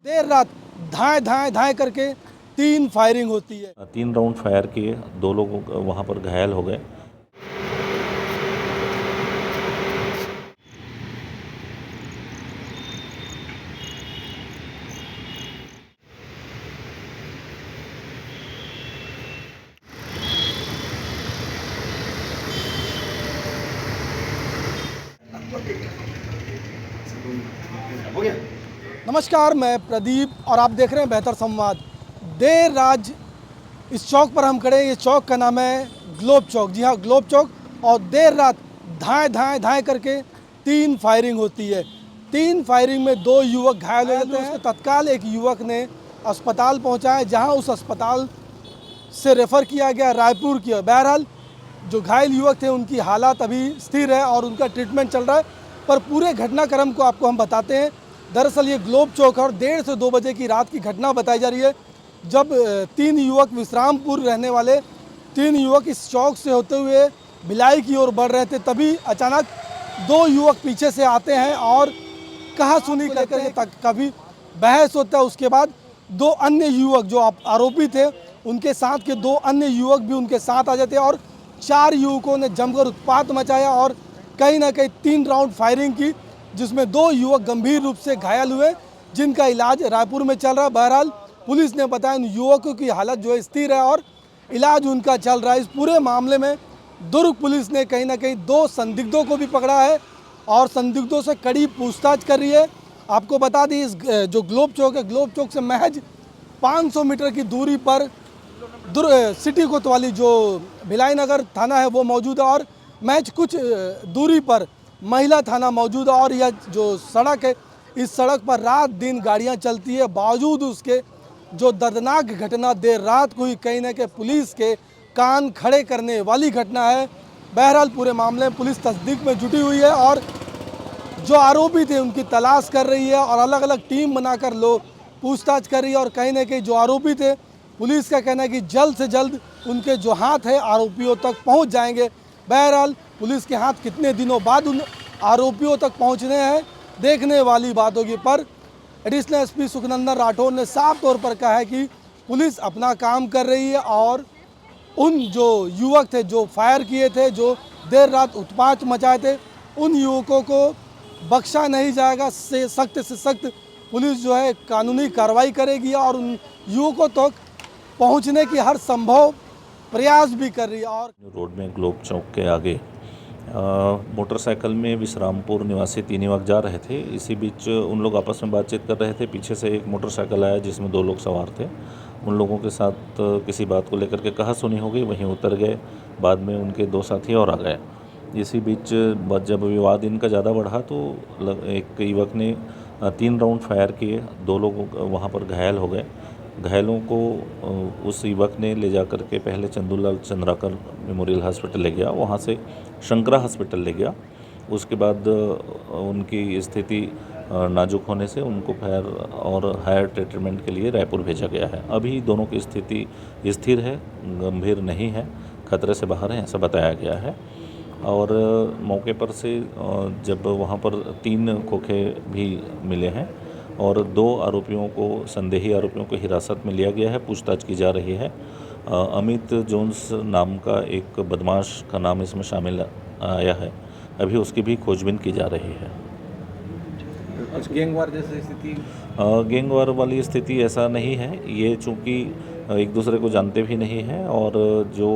देर रात धाए धाए धाए करके 3 फायरिंग होती है। 3 राउंड फायर किए, 2 लोग वहाँ पर घायल हो गए। नमस्कार, मैं प्रदीप और आप देख रहे हैं बेहतर संवाद। देर रात इस चौक पर हम खड़े हैं। ये चौक का नाम है ग्लोब चौक। जी हाँ, ग्लोब चौक। और देर रात धाए धाए धाए करके 3 फायरिंग होती है। 3 फायरिंग में 2 युवक घायल हो जाते हैं। तत्काल एक युवक ने अस्पताल पहुंचा है, जहां उस अस्पताल से रेफ़र किया गया रायपुर की। बहरहाल जो घायल युवक थे उनकी हालत अभी स्थिर है और उनका ट्रीटमेंट चल रहा है। पर पूरे घटनाक्रम को आपको हम बताते हैं। दरअसल ये ग्लोब चौक है और 1:30 से 2 बजे की रात की घटना बताई जा रही है, जब 3 युवक, विश्रामपुर रहने वाले 3 युवक इस चौक से होते हुए भिलाई की ओर बढ़ रहे थे। तभी अचानक 2 युवक पीछे से आते हैं और कहासुनी करते हैं, कभी बहस होता है। उसके बाद 2 अन्य युवक जो आरोपी थे, उनके साथ के 2 अन्य युवक भी उनके साथ आ जाते हैं और 4 युवकों ने जमकर उत्पात मचाया और कहीं ना कहीं 3 राउंड फायरिंग की, जिसमें 2 युवक गंभीर रूप से घायल हुए, जिनका इलाज रायपुर में चल रहा है। बहरहाल पुलिस ने बताया इन युवकों की हालत जो है स्थिर है और इलाज उनका चल रहा है। इस पूरे मामले में दुर्ग पुलिस ने कहीं ना कहीं 2 संदिग्धों को भी पकड़ा है और संदिग्धों से कड़ी पूछताछ कर रही है। आपको बता दी, इस जो ग्लोब चौक है, ग्लोब चौक से महज 500 मीटर की दूरी पर सिटी कोतवाली जो भिलाई नगर थाना है वो मौजूद है और महज कुछ दूरी पर महिला थाना मौजूद है। और यह जो सड़क है, इस सड़क पर रात दिन गाड़ियां चलती है। बावजूद उसके जो दर्दनाक घटना देर रात को ही कहीं ना कहीं पुलिस के कान खड़े करने वाली घटना है। बहरहाल पूरे मामले में पुलिस तस्दीक में जुटी हुई है और जो आरोपी थे उनकी तलाश कर रही है और अलग अलग टीम बनाकर लोग पूछताछ कर रही है। और कहीं ना कहीं जो आरोपी थे, पुलिस का कहना है कि जल्द से जल्द उनके जो हाथ है आरोपियों तक पहुंच जाएंगे। बहरहाल पुलिस के हाथ कितने दिनों बाद उन आरोपियों तक पहुंचने हैं, देखने वाली बात होगी। पर एडिशनल एसपी सुखनंदन राठौर ने साफ तौर पर कहा है कि पुलिस अपना काम कर रही है और उन जो युवक थे जो फायर किए थे, जो देर रात उत्पात मचाए थे, उन युवकों को बख्शा नहीं जाएगा। से सख्त पुलिस जो है कानूनी कार्रवाई करेगी और उन युवकों तक पहुंचने की हर संभव प्रयास भी कर रही है। और रोड में ग्लोब चौक के आगे मोटरसाइकिल में विश्रामपुर निवासी 3 युवक जा रहे थे। इसी बीच उन लोग आपस में बातचीत कर रहे थे। पीछे से एक मोटरसाइकिल आया जिसमें 2 लोग सवार थे। उन लोगों के साथ किसी बात को लेकर के कहासुनी हो गई, वहीं उतर गए। बाद में उनके 2 साथी और आ गए। इसी बीच जब विवाद इनका ज़्यादा बढ़ा तो एक युवक ने 3 राउंड फायर किए, 2 लोग वहाँ पर घायल हो गए। घायलों को उस युवक ने ले जा कर के पहले चंदूलाल चंद्राकर मेमोरियल हॉस्पिटल ले गया, वहाँ से शंकरा हॉस्पिटल ले गया। उसके बाद उनकी स्थिति नाजुक होने से उनको फायर और हायर ट्रीटमेंट के लिए रायपुर भेजा गया है। अभी दोनों की स्थिति स्थिर है, गंभीर नहीं है, खतरे से बाहर है, ऐसा बताया गया है। और मौके पर से जब वहाँ पर 3 खोखे भी मिले हैं और 2 आरोपियों को, संदेही आरोपियों को हिरासत में लिया गया है, पूछताछ की जा रही है। अमित जोन्स नाम का एक बदमाश का नाम इसमें शामिल आया है, अभी उसकी भी खोजबीन की जा रही है। गैंगवार जैसी स्थिति? गैंगवार वाली स्थिति ऐसा नहीं है। ये चूँकि एक दूसरे को जानते भी नहीं हैं और जो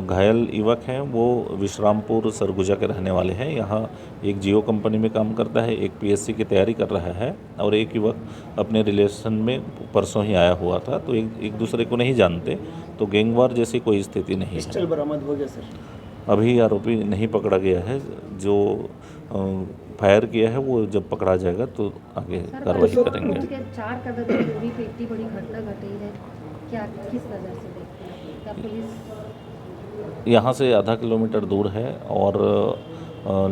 घायल युवक हैं वो विश्रामपुर सरगुजा के रहने वाले हैं। यहाँ एक जियो कंपनी में काम करता है, एक पीएससी की तैयारी कर रहा है और एक युवक अपने रिलेशन में परसों ही आया हुआ था, तो एक दूसरे को नहीं जानते। तो गैंगवार जैसी कोई स्थिति नहीं है। पिस्टल बरामद हो गया सर? अभी आरोपी नहीं पकड़ा गया है। जो फायर किया है वो जब पकड़ा जाएगा तो आगे कार्रवाई करेंगे। 4 कदम की दूरी पे इतनी बड़ी घटना घटी है, क्या किस नज़र से देखते हैं? क्या पुलिस यहाँ से आधा किलोमीटर दूर है और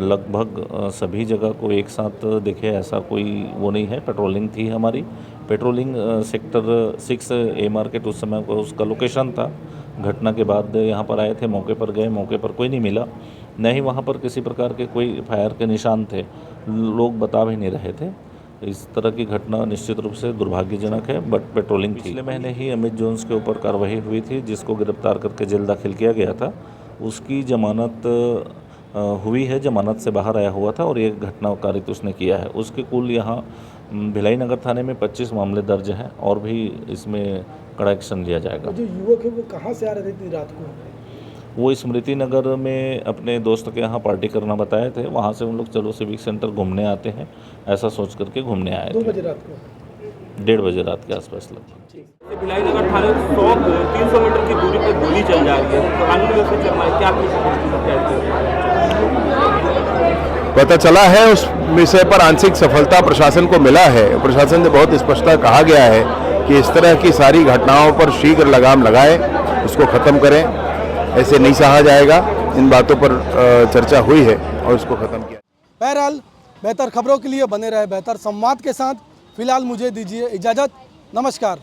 लगभग सभी जगह को एक साथ देखे ऐसा कोई वो नहीं है। पेट्रोलिंग थी हमारी, पेट्रोलिंग सेक्टर 6 ए मार्केट उस समय को उसका लोकेशन था। घटना के बाद यहाँ पर आए थे, मौके पर गए, मौके पर कोई नहीं मिला, न ही वहाँ पर किसी प्रकार के कोई फायर के निशान थे, लोग बता भी नहीं रहे थे। इस तरह की घटना निश्चित रूप से दुर्भाग्यजनक है, बट पेट्रोलिंग थी। पिछले महीने ही अमित जोन्स के ऊपर कार्रवाई हुई थी, जिसको गिरफ्तार करके जेल दाखिल किया गया था। उसकी जमानत हुई है, जमानत से बाहर आया हुआ था और ये घटना कारित उसने किया है। उसके कुल यहाँ भिलाई नगर थाने में 25 मामले दर्ज हैं और भी इसमें कड़ा एक्शन लिया जाएगा। जो युवक है वो कहाँ से आ रहे थे इतनी रात को? वो स्मृति नगर में अपने दोस्त के यहाँ पार्टी करना बताए थे, वहाँ से उन लोग चलो सिविक सेंटर घूमने आते हैं, ऐसा सोच करके घूमने आए 2 थे। बजे रात को? 1:30 बजे रात के आसपास लगभग। भिलाई नगर थाने 300 मीटर की दूरी पर गोली चल जा रही है, कानून व्यवस्था चल रहा है, क्या पता चला है उस विषय पर आंशिक सफलता प्रशासन को मिला है। प्रशासन ने बहुत स्पष्टता कहा गया है कि इस तरह की सारी घटनाओं पर शीघ्र लगाम लगाए, उसको ख़त्म करें, ऐसे नहीं सहा जाएगा। इन बातों पर चर्चा हुई है और उसको ख़त्म किया। बहरहाल बेहतर खबरों के लिए बने रहे बेहतर संवाद के साथ। फिलहाल मुझे दीजिए इजाज़त। नमस्कार।